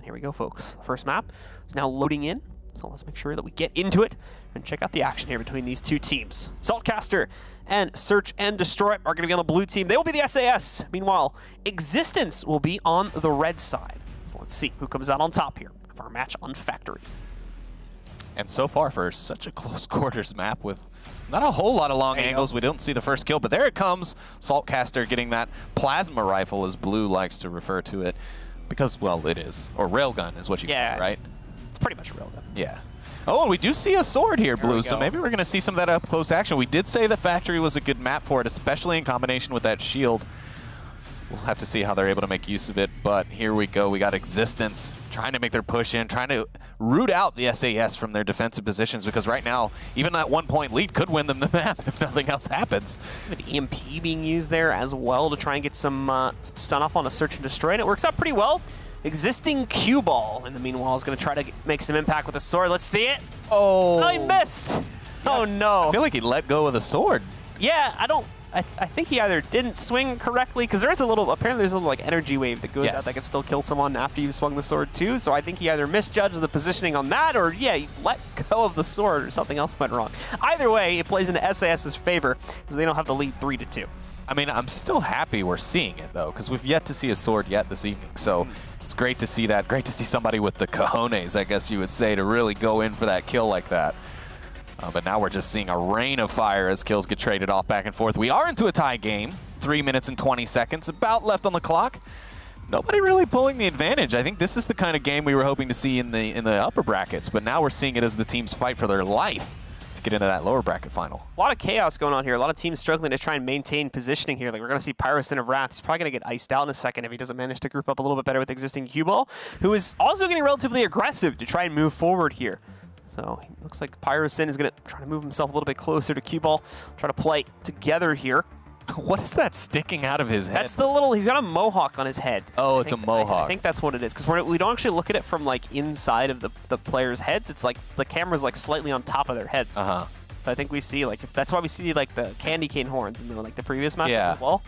And here we go, folks. The first map is now loading in, so let's make sure that we get into it and check out the action here between these two teams. Saltcaster and Search and Destroy are going to be on the blue team. They will be the SAS. Meanwhile, Existence will be on the red side. So let's see who comes out on top here of our match on Factory. And so far, for such a close quarters map with not a whole lot of long angles, we don't see the first kill, but there it comes. Saltcaster getting that plasma rifle, as Blue likes to refer to it, because, well, it is. Or railgun is what you call it, right? It's pretty much a railgun. Yeah. Oh, and we do see a sword here, Blue, so maybe we're going to see some of that up-close action. We did say the Factory was a good map for it, especially in combination with that shield. We'll have to see how they're able to make use of it, but here we go. We got Existence trying to make their push in, trying to root out the SAS from their defensive positions, because right now, even that 1-point lead could win them the map if nothing else happens. An EMP being used there as well to try and get some stun off on a Search and Destroy, and it works out pretty well. Existing cue ball, in the meanwhile, is going to try to make some impact with the sword. Let's see it. Oh, he missed. Yeah. Oh, no. I feel like he let go of the sword. Yeah, I think he either didn't swing correctly, because apparently there's a little like energy wave that goes out that can still kill someone after you've swung the sword too. So I think he either misjudged the positioning on that, or he let go of the sword, or something else went wrong. Either way, it plays into SAS's favor, because they don't have the lead 3-2. I mean, I'm still happy we're seeing it though, because we've yet to see a sword yet this evening. So it's great to see that. Great to see somebody with the cojones, I guess you would say, to really go in for that kill like that. But now we're just seeing a rain of fire as kills get traded off back and forth. We are into a tie game, 3 minutes and 20 seconds, about left on the clock. Nobody really pulling the advantage. I think this is the kind of game we were hoping to see in the upper brackets, but now we're seeing it as the teams fight for their life to get into that lower bracket final. A lot of chaos going on here. A lot of teams struggling to try and maintain positioning here. Like, we're going to see Pyro Sin of Wrath. He's probably going to get iced out in a second if he doesn't manage to group up a little bit better with Existing Cue Ball, who is also getting relatively aggressive to try and move forward here. So it looks like Pyro Sin is going to try to move himself a little bit closer to Cue Ball, try to play together here. What is that sticking out of his head? That's the little, he's got a mohawk on his head. Oh, it's a mohawk. I think that's what it is, because we don't actually look at it from like inside of the players' heads. It's like the camera's like slightly on top of their heads. Uh-huh. So I think we see like, that's why we see like the candy cane horns in the previous map as well.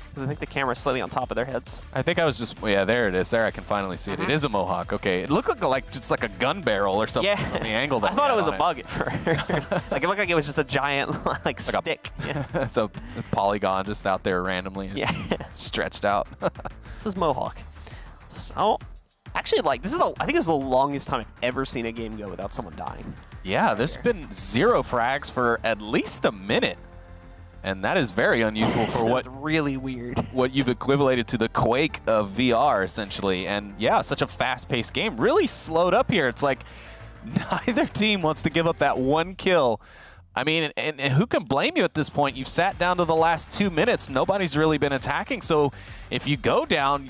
Because I think the camera's slightly on top of their heads. I think I was just, there it is. There, I can finally see it. It is a mohawk. Okay, it looked like just like a gun barrel or something. Yeah, on the angle that I thought it was a bug at first. Like, it looked like it was just a giant like stick. It's a polygon just out there randomly, stretched out. This is mohawk. So, actually, like, I think this is the longest time I've ever seen a game go without someone dying. Yeah, there's been 0 frags for at least a minute. And that is very unusual for what really weird. What you've equivalated to the Quake of VR, essentially. And yeah, such a fast-paced game. Really slowed up here. It's like neither team wants to give up that one kill. I mean, and who can blame you at this point? You've sat down to the last 2 minutes. Nobody's really been attacking. So if you go down,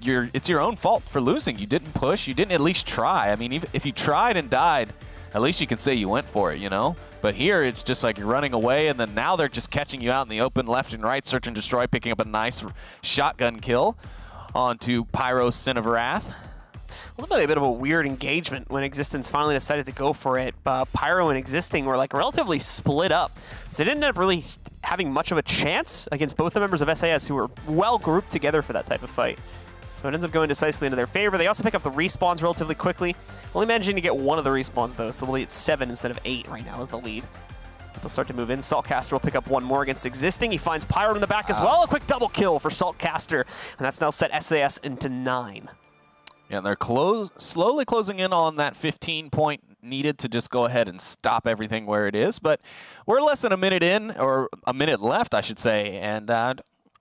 it's your own fault for losing. You didn't push. You didn't at least try. I mean, if you tried and died, at least you can say you went for it, you know? But here, it's just like you're running away, and then now they're just catching you out in the open left and right. Search and Destroy picking up a nice shotgun kill onto Pyro Sin of Wrath. A bit of a weird engagement when Existence finally decided to go for it. Pyro and Existing were like relatively split up. So they didn't end up really having much of a chance against both the members of SAS, who were well grouped together for that type of fight. So it ends up going decisively into their favor. They also pick up the respawns relatively quickly. Only managing to get one of the respawns, though, so the lead 7 instead of 8 right now is the lead. They'll start to move in. Saltcaster will pick up one more against Existing. He finds Pyro in the back as well. A quick double kill for Saltcaster, and that's now set SAS into 9. Yeah, and they're slowly closing in on that 15-point needed to just go ahead and stop everything where it is. But we're less than a minute in, or a minute left, I should say, and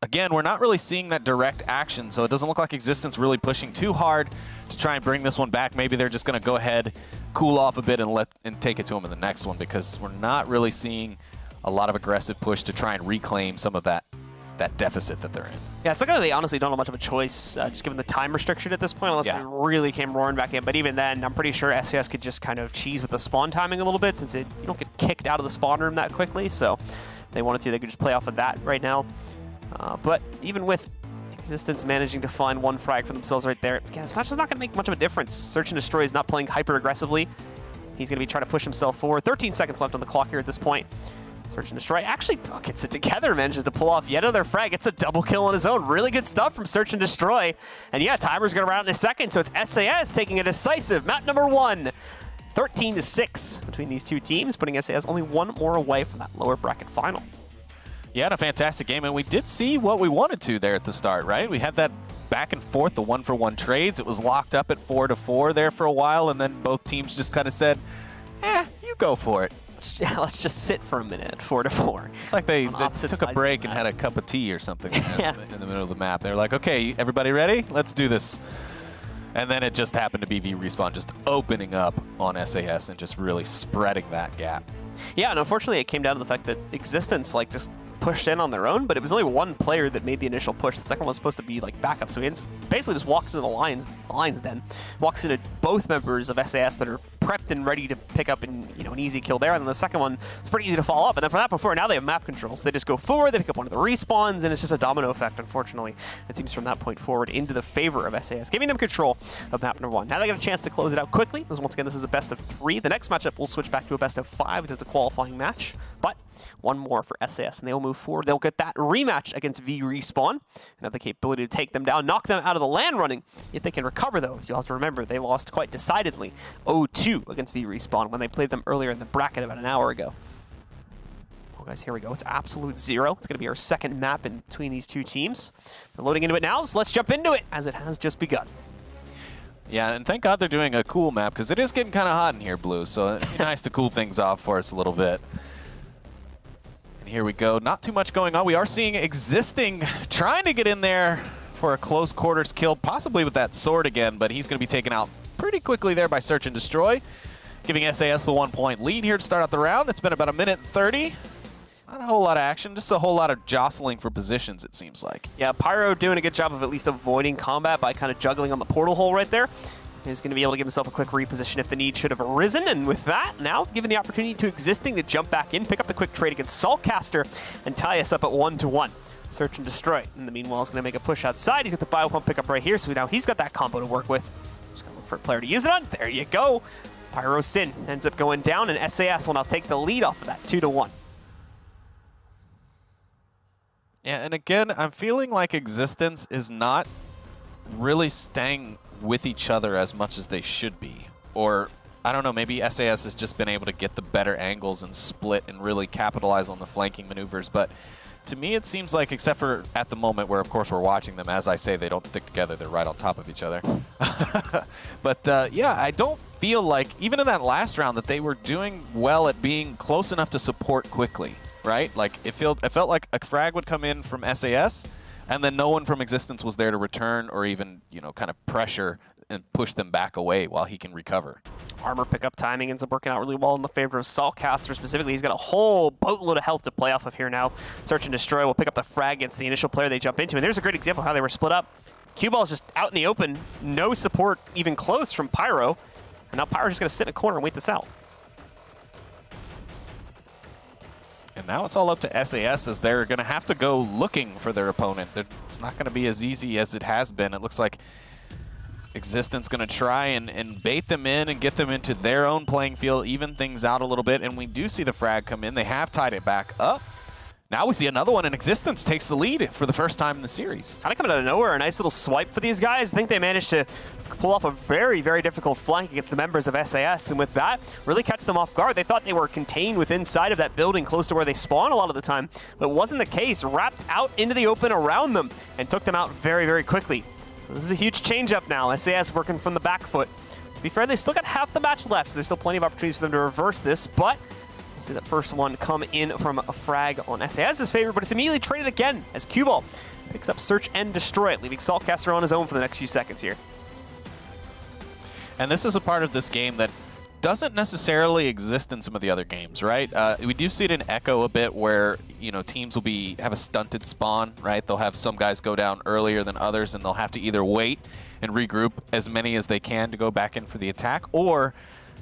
again, we're not really seeing that direct action, so it doesn't look like Existence really pushing too hard to try and bring this one back. Maybe they're just going to go ahead, cool off a bit, and take it to them in the next one, because we're not really seeing a lot of aggressive push to try and reclaim some of that deficit that they're in. Yeah, it's like they honestly don't have much of a choice, just given the time restriction at this point, unless they really came roaring back in. But even then, I'm pretty sure SAS could just kind of cheese with the spawn timing a little bit, since you don't get kicked out of the spawn room that quickly. So if they wanted to, they could just play off of that right now. But even with Existence managing to find one frag for themselves right there, again, it's just not going to make much of a difference. Search and Destroy is not playing hyper aggressively. He's going to be trying to push himself forward. 13 seconds left on the clock here at this point. Search and Destroy actually gets it together, manages to pull off yet another frag. Gets a double kill on his own. Really good stuff from Search and Destroy. And yeah, timer's going to run out in a second, so it's SAS taking a decisive map number 1. 13-6 between these two teams, putting SAS only one more away from that lower bracket final. Yeah, and a fantastic game, and we did see what we wanted to there at the start, right? We had that back and forth, the 1-for-1 trades. It was locked up at 4-4 there for a while, and then both teams just kind of said, you go for it. Let's just sit for a minute at 4-4. It's like they took a break and had a cup of tea or something in the middle of the map. They're like, okay, everybody ready? Let's do this. And then it just happened to be V-Respawn just opening up on SAS and just really spreading that gap. Yeah, and unfortunately it came down to the fact that Existence just pushed in on their own, but it was only one player that made the initial push. The second one was supposed to be backup, so he basically just walks into the Lions den, walks into both members of SAS that are prepped and ready to pick up an easy kill there, and then the second one is pretty easy to follow up. And then from that before, now they have map control, so they just go forward, they pick up one of the respawns, and it's just a domino effect, unfortunately. It seems from that point forward into the favor of SAS, giving them control of map number 1. Now they get a chance to close it out quickly, because once again, this is a best of 3. The next matchup will switch back to a best of 5, as it's a qualifying match, but one more for SAS, and they'll move forward. They'll get that rematch against V-Respawn, and have the capability to take them down, knock them out of the land running. If they can recover those, you'll have to remember they lost quite decidedly 0-2 against V-Respawn when they played them earlier in the bracket about an hour ago. Well, guys, here we go. It's absolute 0. It's going to be our second map in between these two teams. They're loading into it now, so let's jump into it, as it has just begun. Yeah, and thank God they're doing a cool map, because it is getting kind of hot in here, Blue, so it'd be nice to cool things off for us a little bit. Here we go. Not too much going on. We are seeing Existing trying to get in there for a close quarters kill, possibly with that sword again, but he's going to be taken out pretty quickly there by Search and Destroy, giving SAS the 1-point lead here to start out the round. It's been about a minute 30. Not a whole lot of action, just a whole lot of jostling for positions, it seems like. Yeah, Pyro doing a good job of at least avoiding combat by kind of juggling on the portal hole right there. He's going to be able to give himself a quick reposition if the need should have arisen. And with that, now given the opportunity to Existing to jump back in, pick up the quick trade against Saltcaster, and tie us up at 1-1. Search and Destroy. In the meanwhile, he's going to make a push outside. He's got the Biopump pickup right here, so now he's got that combo to work with. Just going to look for a player to use it on. There you go. Pyro Sin ends up going down, and SAS will now take the lead off of that 2-1. Yeah, and again, I'm feeling like Existence is not really staying with each other as much as they should be. Or, I don't know, maybe SAS has just been able to get the better angles and split and really capitalize on the flanking maneuvers. But to me, it seems like, except for at the moment where, of course, we're watching them, as I say, they don't stick together. They're right on top of each other. But, yeah, I don't feel like, even in that last round, that they were doing well at being close enough to support quickly, right? Like, it felt like a frag would come in from SAS, and then no one from Existence was there to return or even, kind of pressure and push them back away while he can recover. Armor pickup timing ends up working out really well in the favor of Saltcaster specifically. He's got a whole boatload of health to play off of here now. Search and Destroy will pick up the frag against the initial player they jump into. And there's a great example of how they were split up. Q-Ball's just out in the open. No support even close from Pyro. And now Pyro's just going to sit in a corner and wait this out. And now it's all up to SAS, as they're going to have to go looking for their opponent. It's not going to be as easy as it has been. It looks like Existence going to try and bait them in and get them into their own playing field, even things out a little bit. And we do see the frag come in. They have tied it back up. Now we see another one, and Existence takes the lead for the first time in the series. Kind of coming out of nowhere, a nice little swipe for these guys. I think they managed to pull off a very, very difficult flank against the members of SAS, and with that, really catch them off guard. They thought they were contained within inside of that building close to where they spawn a lot of the time, but it wasn't the case. Wrapped out into the open around them and took them out very, very quickly. So this is a huge change up now. SAS working from the back foot. To be fair, they've still got half the match left, so there's still plenty of opportunities for them to reverse this, but we'll see that first one come in from a frag on SAS's favor, but it's immediately traded again as Q-Ball picks up Search and Destroy it, leaving Saltcaster on his own for the next few seconds here. And this is a part of this game that doesn't necessarily exist in some of the other games, right? We do see it in Echo a bit where, teams will have a stunted spawn, right? They'll have some guys go down earlier than others, and they'll have to either wait and regroup as many as they can to go back in for the attack, or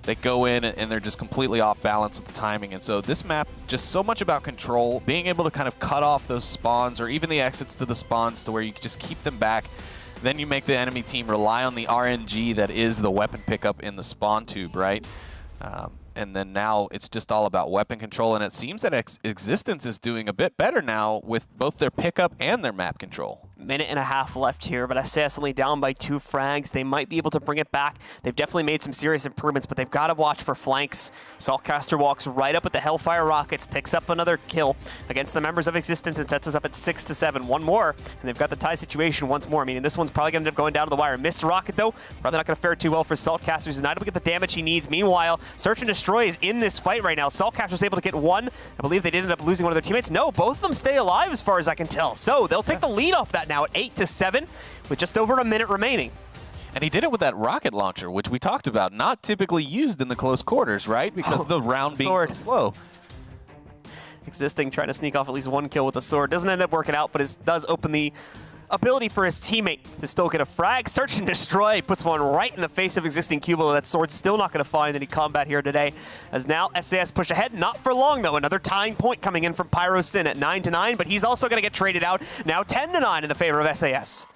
they go in and they're just completely off balance with the timing. And so this map is just so much about control, being able to kind of cut off those spawns or even the exits to the spawns to where you can just keep them back. Then you make the enemy team rely on the RNG that is the weapon pickup in the spawn tube, right? and then now it's just all about weapon control, and it seems that Existence is doing a bit better now with both their pickup and their map control. Minute and a half left here, but SAS only down by 2 frags. They might be able to bring it back. They've definitely made some serious improvements, but they've got to watch for flanks. Saltcaster walks right up with the Hellfire Rockets, picks up another kill against the members of Existence and sets us up at 6-7. One more, and they've got the tie situation once more, meaning this one's probably going to end up going down to the wire. Missed Rocket, though. Probably not going to fare too well for Saltcaster, who's not able to get the damage he needs. Meanwhile, Search and Destroy is in this fight right now. Saltcaster was able to get one. I believe they did end up losing one of their teammates. No, both of them stay alive as far as I can tell. So they'll take the lead off that now at 8-7 with just over a minute remaining. And he did it with that rocket launcher, which we talked about, not typically used in the close quarters, right? Because the round being so slow. Existing, trying to sneak off at least one kill with the sword. Doesn't end up working out, but it does open the ability for his teammate to still get a frag. Search and Destroy puts one right in the face of Existing Cubo. That sword's still not going to find any combat here today. As now SAS push ahead, not for long though. Another tying point coming in from PyroSyn at 9-9, but he's also going to get traded out. Now 10-9 in the favor of SAS.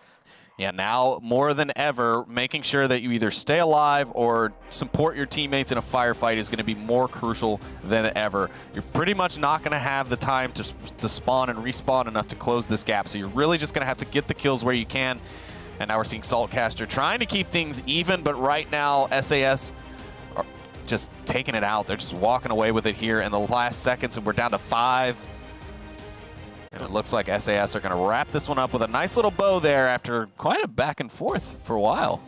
Yeah, now more than ever, making sure that you either stay alive or support your teammates in a firefight is going to be more crucial than ever. You're pretty much not going to have the time to spawn and respawn enough to close this gap, so you're really just going to have to get the kills where you can. And now we're seeing Saltcaster trying to keep things even, but right now SAS are just taking it out. They're just walking away with it here in the last seconds, and we're down to 5. And it looks like SAS are going to wrap this one up with a nice little bow there after quite a back and forth for a while.